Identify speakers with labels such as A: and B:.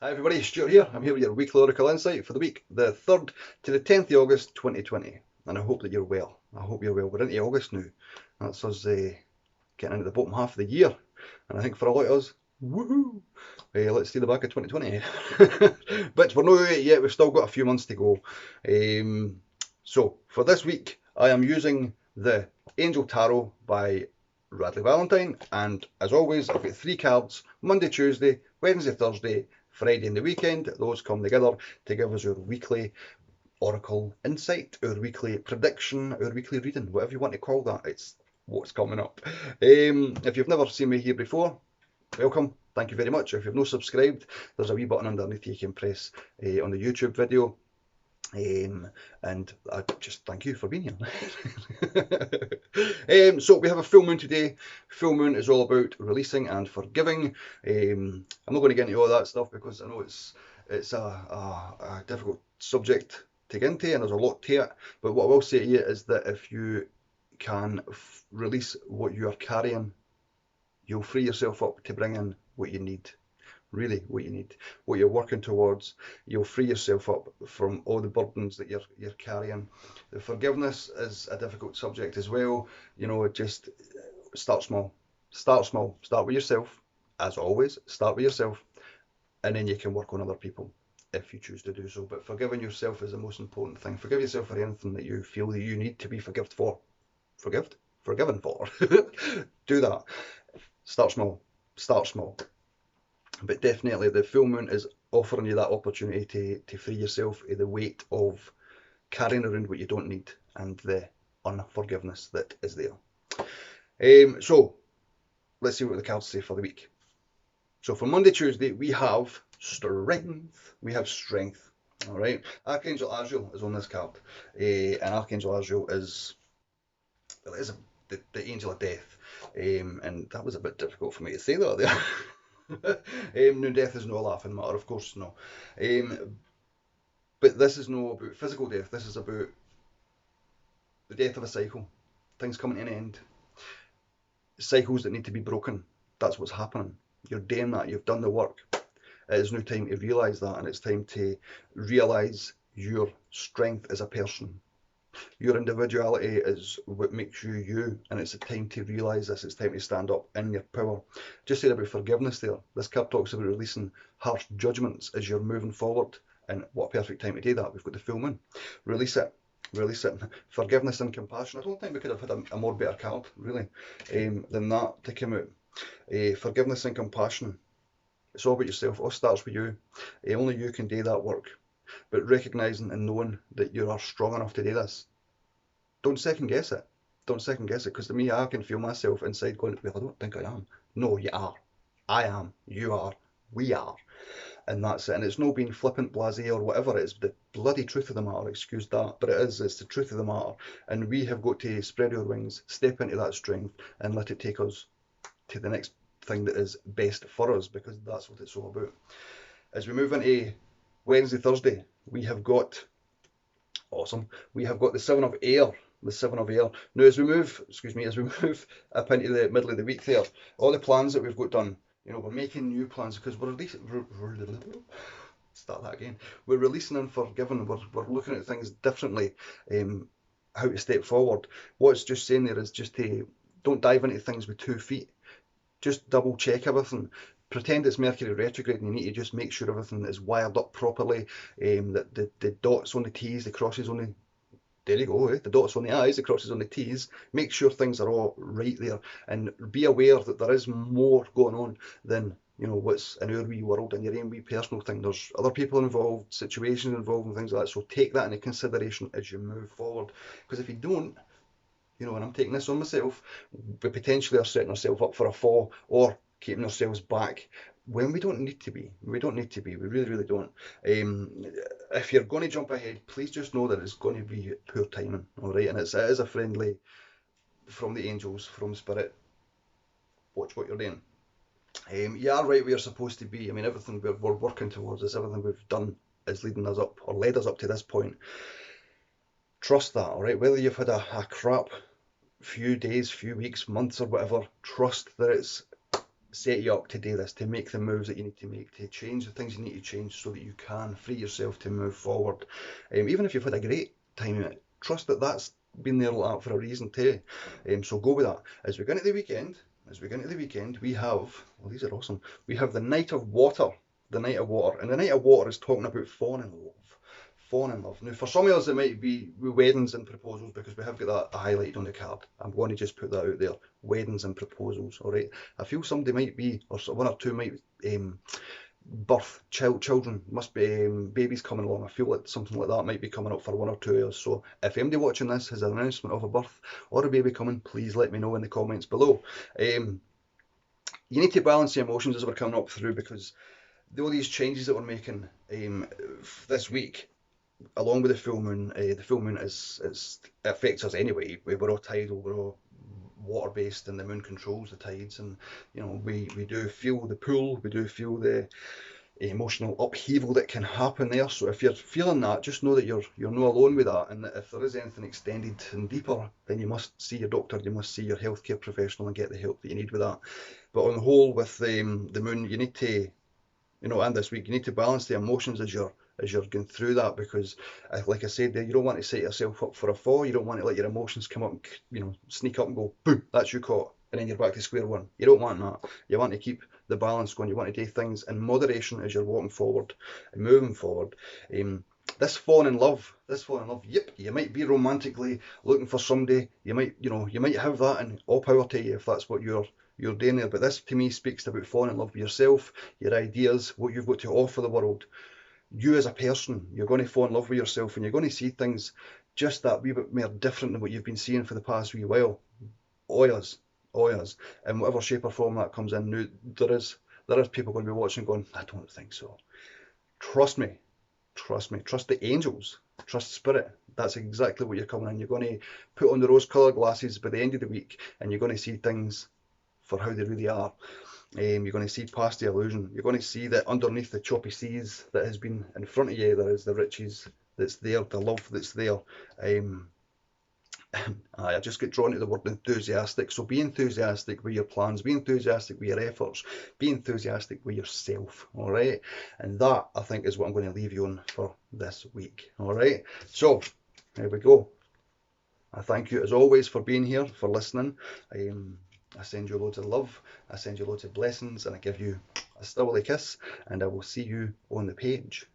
A: Hi everybody, Stuart here. I'm here with your weekly Oracle Insight for the week, the 3rd to the 10th of August 2020. And I hope that you're well. I hope you're well. We're into August now. That's us getting into the bottom half of the year. And I think for a lot of us, woohoo! Let's see the back of 2020. But we're not out yet, we've still got a few months to go. So for this week, I am using the Angel Tarot by Radley Valentine. And as always, I've got 3 cards: Monday, Tuesday, Wednesday, Thursday, Friday and the weekend. Those come together to give us our weekly Oracle insight, our weekly prediction, our weekly reading, whatever you want to call that. It's what's coming up. If you've never seen me here before, welcome. Thank you very much. If you've not subscribed, there's a wee button underneath you can press on the YouTube video. And I just thank you for being here. So we have a full moon today. Full moon is all about releasing and forgiving. I'm not going to get into all that stuff because I know it's a difficult subject to get into and there's a lot to it. But what I will say to you is that if you can release what you are carrying, you'll free yourself up to bring in what you need. Really what you need, what you're working towards. You'll free yourself up from all the burdens that you're carrying. The forgiveness is a difficult subject as well. Just start small. Start small. Start with yourself. As always, start with yourself, and then you can work on other people if you choose to do so. But forgiving yourself is the most important thing. Forgive yourself for anything that you feel that you need to be forgiven for. Forgiven for. Do that. Start small. Start small. But definitely the full moon is offering you that opportunity to free yourself of the weight of carrying around what you don't need and the unforgiveness that is there. So let's see what the cards say for the week. So for Monday, Tuesday, we have strength. We have strength. All right. Archangel Azrael is on this card. And Archangel Azrael is, well, it is the angel of death. And that was a bit difficult for me to say that there. No, death is no laughing matter, of course no. But this is no about physical death. This is about the death of a cycle. Things coming to an end. Cycles that need to be broken. That's what's happening. You're doing that. You've done the work. It is now time to realise that, and it's time to realise your strength as a person. Your individuality is what makes you you, and it's a time to realise this. It's time to stand up in your power. Just said about forgiveness there. This card talks about releasing harsh judgments as you're moving forward, and what a perfect time to do that. We've got the full moon. Release it. Release it. Forgiveness and compassion. I don't think we could have had a more better card, really, than that to come out. Forgiveness and compassion. It's all about yourself. It all starts with you. Only you can do that work. But recognising and knowing that you are strong enough to do this. Don't second guess it. Don't second guess it, because to me, I can feel myself inside going, well, I don't think I am. No, you are. I am. You are. We are. And that's it. And it's no being flippant, blasé, or whatever. It's the bloody truth of the matter. Excuse that. But it is. It's the truth of the matter. And we have got to spread our wings, step into that strength, and let it take us to the next thing that is best for us, because that's what it's all about. As we move into Wednesday, Thursday, we have got, awesome, we have got the Seven of Air. The Seven of Air. Now, as we move up into the middle of the week there, all the plans that we've got done, we're making new plans because start that again. We're releasing and forgiving. We're looking at things differently. How to step forward. What it's just saying there is just to don't dive into things with 2 feet. Just double check everything. Pretend it's Mercury retrograde and you need to just make sure everything is wired up properly, that the dots on the T's, the crosses on the, there you go, the dots on the I's, the crosses on the T's. Make sure things are all right there, and be aware that there is more going on than what's in our wee world and your own wee personal thing. There's other people involved, situations involved, and things like that. So take that into consideration as you move forward, because if you don't, and I'm taking this on myself, we potentially are setting ourselves up for a fall or keeping ourselves back when we don't need to be. We don't need to be. We really, really don't. If you're going to jump ahead, please just know that it's going to be poor timing, all right? And it is a friendly from the angels, from Spirit. Watch what you're doing. You are right where you're supposed to be. I mean, everything we're working towards this, everything we've done is leading us up or led us up to this point. Trust that, all right? Whether you've had a crap few days, few weeks, months, or whatever, trust that set you up to do this, to make the moves that you need to make, to change the things you need to change so that you can free yourself to move forward. Even if you've had a great time, trust that that's been there like that for a reason too. So go with that. As we go into the weekend, we have, well, these are awesome. We have the Night of Water. The Night of Water. And the Night of Water is talking about falling in love. Falling in love. Now, for some of us, it might be weddings and proposals because we have got that highlighted on the card. I'm going to just put that out there. Weddings and proposals, all right? I feel somebody might be, or one or two might birth children, must be babies coming along. I feel like something like that might be coming up for one or two years. So if anybody watching this has an announcement of a birth or a baby coming, please let me know in the comments below. You need to balance the emotions as we're coming up through, because all these changes that we're making this week, along with the full moon is affects us anyway. We're all tidal, we're all water based, and the moon controls the tides, and we do feel the pull, we do feel the emotional upheaval that can happen there. So if you're feeling that, just know that you're not alone with that, and that if there is anything extended and deeper, then you must see your doctor, you must see your healthcare professional and get the help that you need with that. But on the whole, with the moon, you need to, and this week, you need to balance the emotions as you're going through that, because like I said there, you don't want to set yourself up for a fall. You don't want to let your emotions come up and sneak up and go boom, that's you caught, and then you're back to square one. You don't want that. You want to keep the balance going. You want to do things in moderation as you're walking forward and moving forward. This falling in love, yep, you might be romantically looking for somebody. You might have that, and all power to you if that's what you're doing there. But this to me speaks about falling in love with yourself, your ideas, what you've got to offer the world. You as a person, you're going to fall in love with yourself, and you're going to see things just that wee bit more different than what you've been seeing for the past wee while. Always, in whatever shape or form that comes in. Now, there is people going to be watching going, I don't think so. Trust me, trust the angels, trust spirit. That's exactly what you're coming in. You're going to put on the rose-coloured glasses by the end of the week, and you're going to see things for how they really are. You're going to see past the illusion. You're going to see that underneath the choppy seas that has been in front of you, there is the riches that's there, the love that's there. I just get drawn to the word enthusiastic. So be enthusiastic with your plans, be enthusiastic with your efforts, be enthusiastic with yourself, all right? And that, I think, is what I'm going to leave you on for this week, all right? So, there we go. I thank you, as always, for being here, for listening. I send you loads of love, I send you loads of blessings, and I give you a still kiss, and I will see you on the page.